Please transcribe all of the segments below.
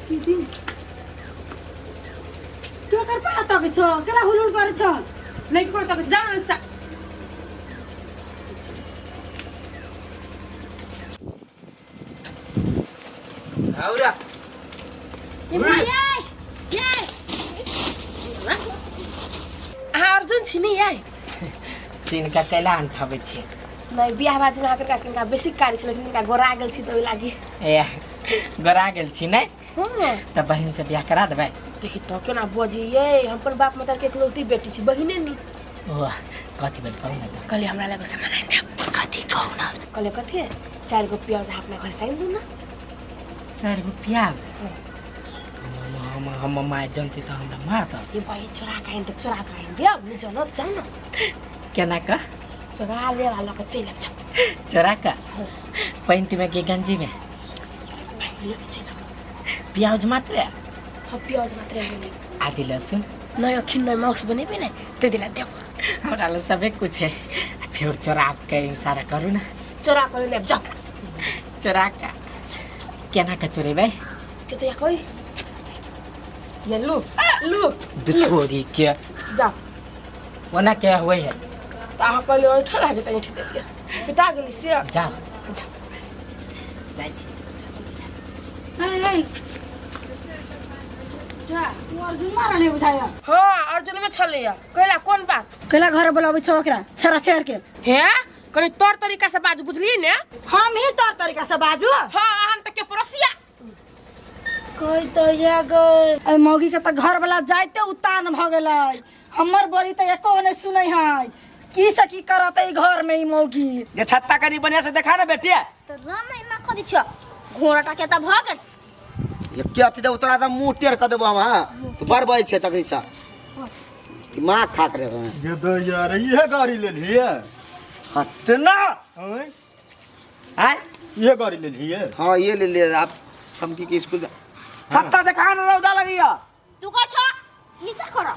किसी क्या कर पाया तो के छो केला हुलुल करे छो नहीं कर तो जान न सा आउरा ये भाई ये अर्जुन छिनी आइ चिन का कैला अन्ठाबे छे नहीं बियाह बाजी में आकर का बेसी कार्य छ लेकिन का गोरा गेल छी तो लागि ए गरा गेल छी नै हां त बहिन से बियाह करा देबै देखि तो केना बुझी ये हम अपन बाप मतार के इकलौती बेटी छी बहिने नी ओ कथि बेल कहू न त कले हमरा लागि सामान आइन दे कथि कहू न कले कथि 4 गो प्याज अपना घर साइन दू ना 4 गो प्याज हम माय जनती त हमरा मारता ये भाई चोरा का आइन दे अब नि जनो जान न केना का चोरा ले वाला के चले छ चोरा का पैंटी में के गंजी में भाई ले चले प्याज मात्र हम प्याज मात्र है आदि लहसुन नय अखिन नय माउस बने भी नै ते दिला दे हमरा ल सबे कुछ है फिर चोरा के इशारा करू ना चोरा कर ले जा चोरा का केना का चोरी भाई के तो या कोई ये लू बिछोरी के जा ओना के होय है ता पहले और ठला के तनी दे दिया पिता गेली से जा जा जाई छी ए जा तू अर्जुन मारा ले बुझाया हां अर्जुन में छलिया कहला कोन बात केला घर बोलाबै छो ओकरा छरा छेर के हे कनी तोर तरीका से बाज बुझली ने हम ही तोर तरीका से बाजू हां अहन तक के पड़ोसिया कोई तो या गए ए मौगी के त घर वाला जाइते उतान भ गेलै हमर बोली त एको ने सुनै है की सकी करत ई घर में ई मौगी ये छत्ता कनी बढ़िया से देखा ना बेटी तो राम नहीं ना खदी छ घोड़ाटा के त भागत ये क्या थी उतरा था मुंह टेढ़ कर देबो हम हां तो बार बार छे तक ऐसा दिमाग खाक रे ये तो यार ये गाड़ी ले लिए हटना हैं हां ये गाड़ी ले लिए हां ये ले ले आप चमकी के स्कूल छत्ता देखा ना रौदा लगिया तू को छ नीचे खड़ा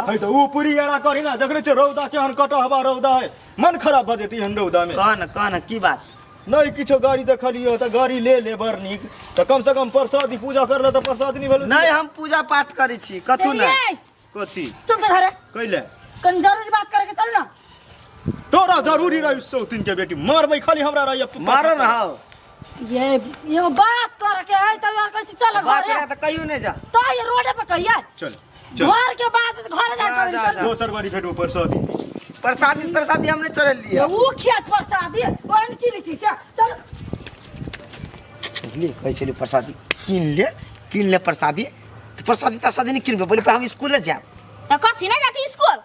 है तो ऊपरी एड़ा करी ना देखरे छ रौदा के हन कट हवा रौदा है मन खराब भ जेती हन रौदा में कहन की बात नहीं किछो गाड़ी देखलियो त गाड़ी ले ले बर नीक त कम से कम प्रसादी पूजा करले त प्रसाद नहीं भेल नहीं हम पूजा पाठ करी छी कथु ना कथि चल से घरे कैले कन जरूरी बात करे के चल ना तोरा जरूरी रही सौतीन के बेटी मारबै खाली हमरा रही अब तू मारो ना हो ये बात करे के है त यार कैसे चल बात घरे है त कहियो नहीं जा तो ये रोडे पे कहिए चल घर के बाद घरे जा कर दोसर बारी फेट प्रसादी प्रसादी हमने चल लिया वो खेत प्रसादी और चिली चीज चल ले कहि चली प्रसादी किन ले प्रसादी तो प्रसादी नहीं किनबे बोले पर हम स्कूल जा तो कथि ना जाती स्कूल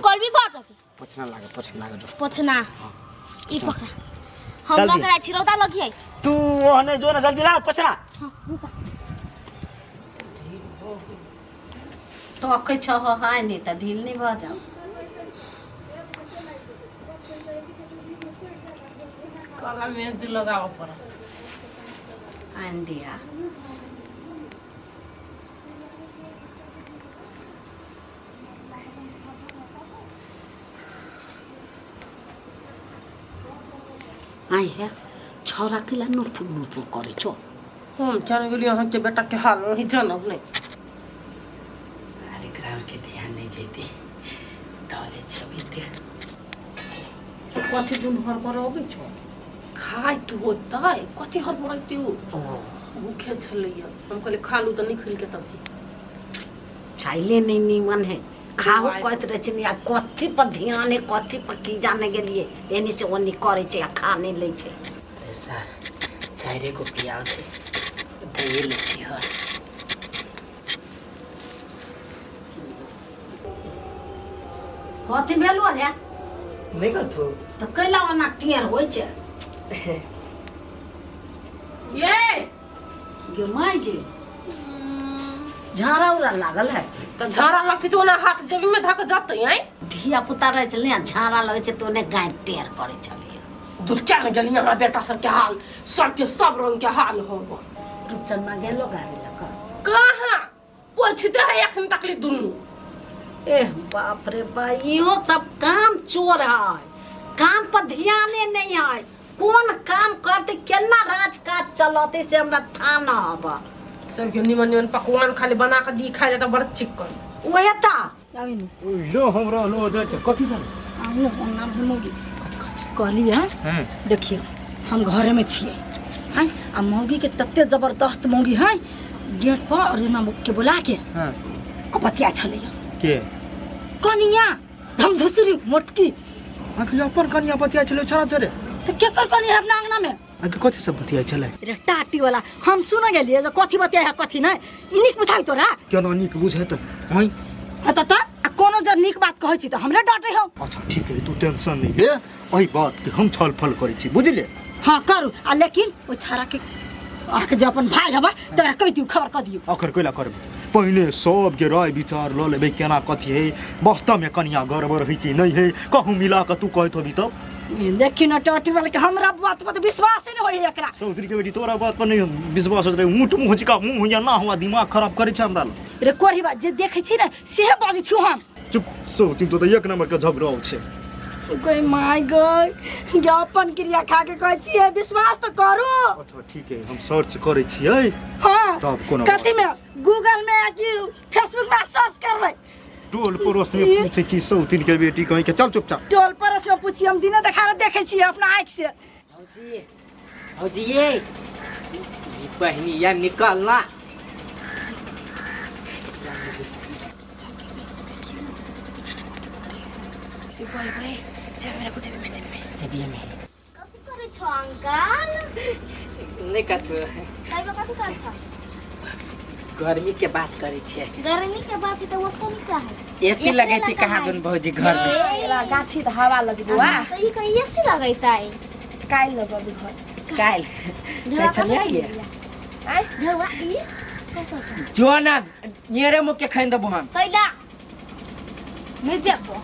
स्कूल भी बात पोछना लागे जो पोछना ई पकड़ा हम जल्दी। लग रहा छिरौता लगी है तू ओहने जो ना जल्दी ला पोछना तो अकै छ हो हाय नहीं त ढील नहीं भ जाओ काला मेहंदी लगाओ पर आन दिया आई है छोरा किला नुरपुर करे छो हम जान गेली अहाँ के बेटा के हाल नहीं जानब नहीं सारे ग्राम के ध्यान नहीं जेते तले छवि दे कथि दुन हर पर ओबे छो खाय तू होताय कथि हर पड़ै तू भूखे छलैया हम कहले खालू त नहीं खिल के तब चाइले नहीं नीमन है खाओ कहत रहे छिन या कथि पर ध्यान है कथि पर की जाने के लिए एनी से ओनी करे छे या खाने ले छे अरे सर चारे को प्याज दे ले छी हो कथि भेलो रे नहीं कथु तो कैला ओना टियर होय छे ये गे माय गे झाड़ा उड़ा लागल है तो झाड़ा लगती तो ना हाथ जेबी में धक जाते हैं धिया पुता रहे छले झाड़ा लगे छे तो ने गाय टेर करे छले दूर क्या में जली यहाँ बेटा सर के हाल सब के सब रंग के हाल हो रूपचंद में गेलो गाड़ी लगा कहाँ पूछते है एखन तकली दुनू एह बाप रे बा इहो सब काम चोर है काम पर ध्याने नहीं है कौन काम करते केना राजकाज चलते से हमरा थाना हबा सब के निमन निमन पकवान खाली बना के दी खाए जाता बड़ा चिकन ओहे ता आबी नु लो हमरा लो दे छ कथी बन आउनु नाम है मौगी कहली है देखिए हम घरे में छिए हैं आ मौगी के तत्ते जबरदस्त मौगी है गेट पर और ना के बुला के हां अपतिया छले के कनिया धमधुसरी मोटकी आखिर अपन कनिया पतिया चले छरा चले तो क्या कर कनिया अपना अंगना में आगे कथी सब पतिया चले रे टाटी वाला हम सुन गेलिए जे कथी बतिया है कथी नहीं इनिक बुझाई तोरा क्यों ना नीक बुझे त हई त कोनो जे नीक बात कहै छी त हमरे डांटे हो अच्छा ठीक है तू टेंशन नहीं ले वही बात के हम छल फल करै छी बुझले हां करू आ लेकिन ओ छारा के आके जे अपन भाई हबा तोरा कह दियो खबर क दियो आखिर कोइला करब पहले सब के राय विचार ल लेबे केना कथी है वास्तव में कनिया गड़बड़ है कि नहीं है कहूं मिला के तू कहत होबी तब देखी न टाटी वाला के हमरा बात पर विश्वास नहीं होई एकरा चौधरी के बेटी तोरा बात पर नहीं विश्वास होत रे मुंह मुंह का मुंह या ना हुआ दिमाग खराब करे छ हमरा रे कोरी बात जे देखै छी न सेहे बाजी छु हम चुप सौती तो एक नंबर के झगड़ाओ छे कोई माय गॉड ज्ञापन क्रिया खा के कहै छी विश्वास तो करू अच्छा ठीक है हम सर्च करे छियै हां तब कोनो कथि में गूगल में कि फेसबुक में सर्च करबै टोल पड़ोस में पूछे छी सौती के बेटी कहि के चल चुपचाप टोल पड़ोस में पूछी हम दिने देखा देखै छी अपना आंख से भौजी ये बहनी या निकलना जबिए में कथी करे छ अंकल नहीं कतु काई कथी करे छ गर्मी के बात करे छे गर्मी के बात है तो वो कौन का है एसी लगे थी कहां दुन भौजी घर में एला गाछी त हवा लगबुआ तो ये कहीं ऐसे लगैता है काल लगबु घर काल ढवा चलिए ये आई ढवा ये कथि छ जो ना नियरे मुख के खैन दबो हम कैला नहीं देबो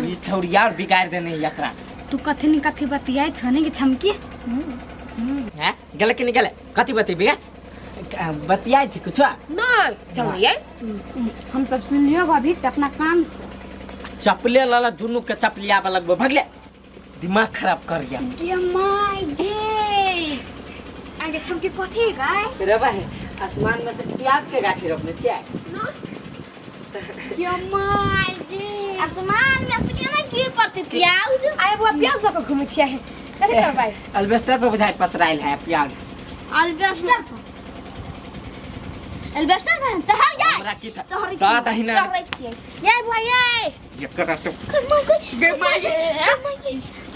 ई छौरी यार बिगाड़ देने एकरा तू कथी नहीं कथी बतियाई छने की छमकी हैं गले के निकले कथी बतेबे बतियाई छी कुछ नहीं चलिए हम सब सुन लियो भाभी त अपना काम से चपले लाला दुनु के चपलिया लगबो भगले दिमाग खराब कर गया ये माय डे आगे छमकी कथी गाय रे भाई आसमान में से प्याज के गाछी रोपने छियै ये माय डे आसमान में से केना गिर पड़ते प्याज आए वो प्याज लग घुमे छिया है कथी करबै अल्बेस्टर पे बुझाई पसराइल है प्याज अल्बेस्टर एल्बेस्टर में चढ़ जाए हमरा की था चढ़ छी दादा हिना चढ़ छी ये भाई ये ये करा तो गे माय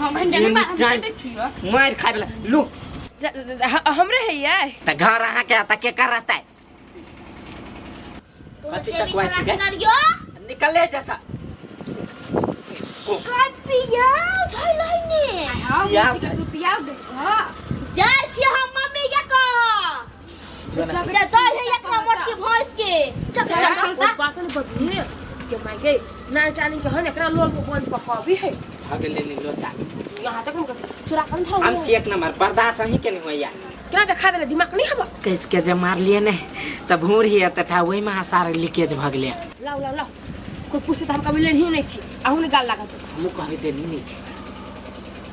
हम हंडे में जाते छियो मार खाइ वाला लू हमरे है ये त घर आहा के त के कर रहता है कथी चकवा छी के निकले जैसा पिया छै लाइने प्याज तू प्याज दे छ जाय छी हम मम्मी के कह जा जाय है एकरा मोटकी भैंस के चल चल हम बात न बजने के माय गे ना टानी के हन एकरा लोल को बन पकाबी है भागले निकलो चा यहां तक हम चुरा कर था हम छी एक नंबर बर्दाश्त ही के नहीं होया क्या देखा दे दिमाग नहीं हबा किस के जे मार लिए ने त भूर ही तठा ओई में सारे लीकेज भगले लाओ लाओ लाओ कोई पूछे त हम कभी ले ही नहीं छी आहुन गाल लागत हम कहबे दे नहीं छी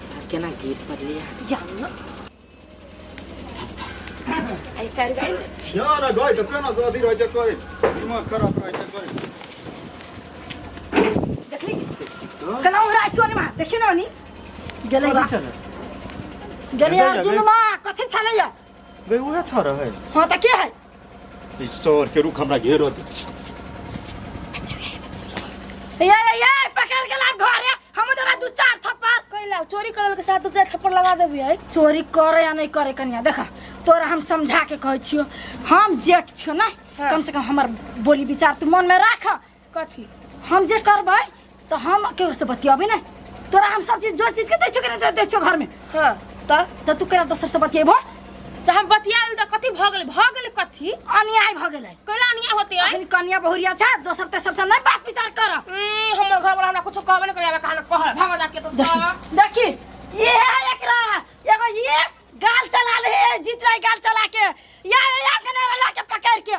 साथ केना गिर पर लिया जान न आई चार गाय यार गय त केना गदी रहै छै करे दिमाग खराब रहै छै करे देखली कना उरा छोन मा देखि न नि गेलै बा गेलै अर्जुन मा कथि छले या बे उहे छ रहे हां त के है ईश्वर के रुख हमरा घेरो ये पकड़ के ला घर है हम देबा दू चार थप्पड़ कैला चोरी करे के साथ दो चार थप्पड़ लगा देबी है चोरी करे या नहीं करे कन्या देखा तोरा हम समझा के कहै छियो हम जेठ छियो ना कम से कम हमर बोली विचार तू मन में राख कथी हम जे करबै तो हम केहू से बतियाबे ना तोरा हम सब चीज जो चीज के दै छियो के नहीं दै छियो घर में हां तो तू केना दोसर से बतियेबो तो हम बतियाल त कथी भ गेल कथी अन्याय भ गेलै कैला अन्याय होते है अखन कन्या बहुरिया छ दोसर तेसर से नहीं बात विचार कर हमर घर वाला हमरा कुछ कहबे नहीं करे कहना कह भाग जा के तो सब देखी ये है एकरा एगो ये गाल चला ले जीत जाए गाल चला के या कने ला के पकड़ के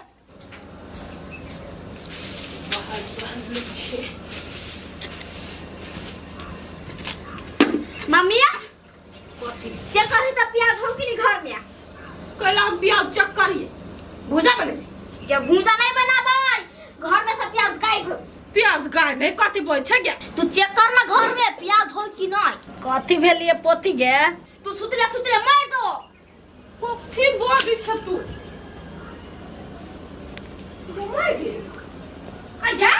मम्मी चेक करी त प्याज हो कि नहीं घर में कैला हम प्याज चेक करिए भुजा बने क्या भूजा नहीं बनाबै घर में सब प्याज गायब प्याज गायब है कथी बोल छै गे तू चेक कर ना घर में प्याज हो कि नहीं कथी भेलिए पोती गे तू सुतले सुतले मार दो कथी बोल छै तू मार गे आ जा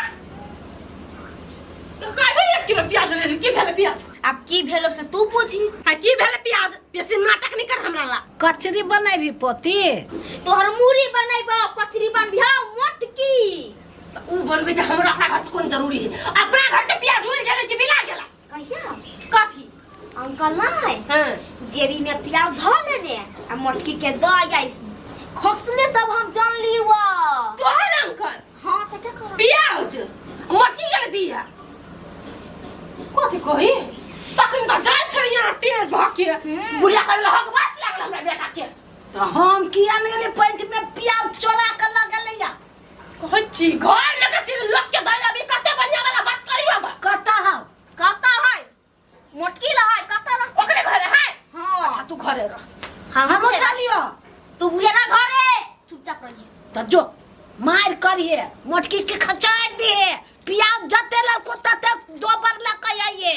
तो काहे 1 किलो प्याज ले की भेले प्याज अब की भेलो से तू पूछी है की भेले प्याज बेसी नाटक नहीं कर हमरा ला कचरी बनैबी पोती तोहर मूरी बनैबो कचरी बनबिहा मोटकी उ बनबे त हमरा घर से कोन जरूरी है अपना घर के प्याज उड़ गेले कि मिला गेला कहिया कथी अंकल नहीं हां जेबी में प्याज धर लेने आ मोटकी के द आई खसले तब हम जान लीवा तोहर अंकल हां त क्या कर प्याज मोटकी गेले दिया कथी कही तखन त जाय छड़िया तेज भाके बुढ़िया कर लहक बस लागल हमरा बेटा के तो हम किया ने गेले पैंट में प्याज चोरा के लगले या कहै छी घर लगे चीज लोग के दया भी कते बढ़िया वाला बात करियो बा कता हौ कता है मोटकी ला है कता रख ओकरे घरे है हां अच्छा तू घरे रह हम चलियो तू बुझे ना घरे चुपचाप रहिए तो जो मार करिए मोटकी के खचार दिए प्याज जते लको तते 2 बार लक आइए